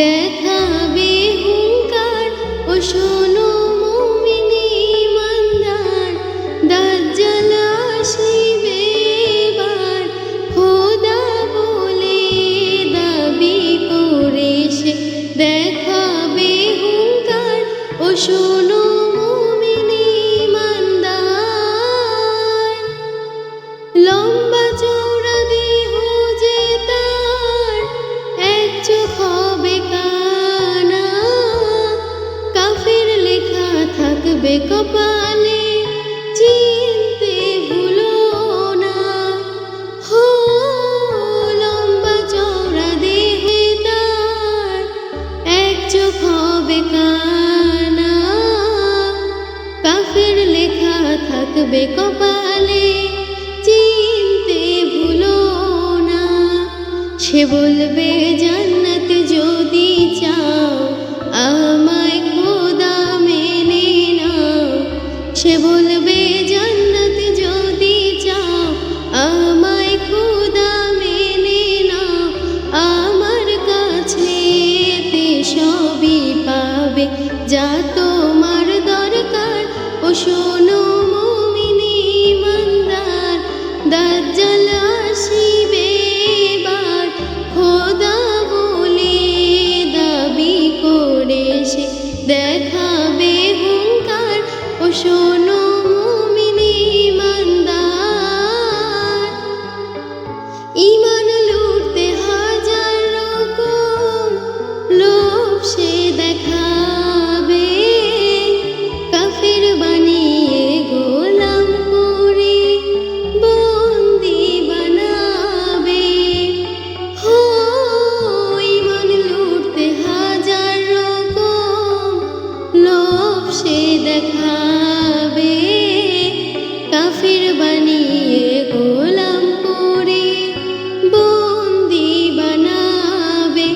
দেখাবে হুঙ্কার ও শোনো মুমিনি ইমানদার, দাজ্জাল আসিবে এবার, খোদা বলে দাবি করে সে দেখাবে হুঙ্কার ও শোনো মুমিনি ইমানদার। লম্বা চওড়া দেহ যে তার, এক চোখ হবে কানা, কাফের লেখা থাকবে কপালে, চিনতে ভুলো না। হো লম্বা চওড়া দেহ তার, এক চোখ হবে কানা, কাফের লেখা থাকবে কপালে, চিনতে ভুলো না। সে বলবে জান্নাত যদি চাও, আমায় খোদা মেনে নাও। সে বলবে জান্নাত যদি চাও, আমায় খোদা মেনে নাও। আমার কাছে এতে সবই পাবে যা তোমার দরকার ও শোনো মুমিনি ইমানদার, দাজ্জাল আসিবে এবার, খোদা বলে দাবি করে সে দেখাবে হুঙ্কার ও শোনো মুমিনি ইমানদার। ঈমান লুটতে হাজার রকম লোভ সে দেখাবে, কাফের বানিয়ে গোলাম করে বন্দি বানাবে। হো ঈমান লুটতে হাজার রকম লোভ সে দেখাবে, কাফের বানিয়ে গোলাম করে বন্দি বানাবে।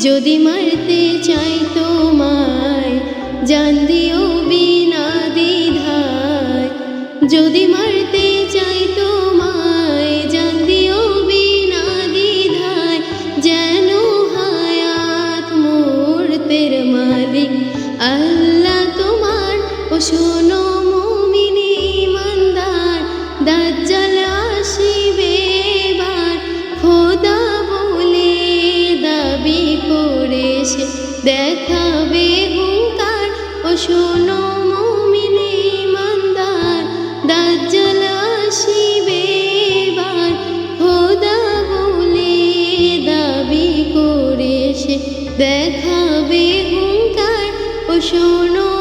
যদি মারতে চাই তোমায়, জান দিও বিনা দ্বিধায়। যদি মারতে চাই তোমায়, জান দিও বিনা দ্বিধায়। যেন হায়াত মুহূর্তের মালিক আল্লাহ তোমার ও শোনো মুমিনি ইমানদার, দাজ্জাল আসিবে এবার, খোদা বলে দাবি করে সে দেখাবে হুঙ্কার ও শোনো মুমিনি ইমানদার, দাজ্জাল আসিবে এবার, খোদা বলে দাবি করে সে দেখাবে হুঙ্কার ও শোনো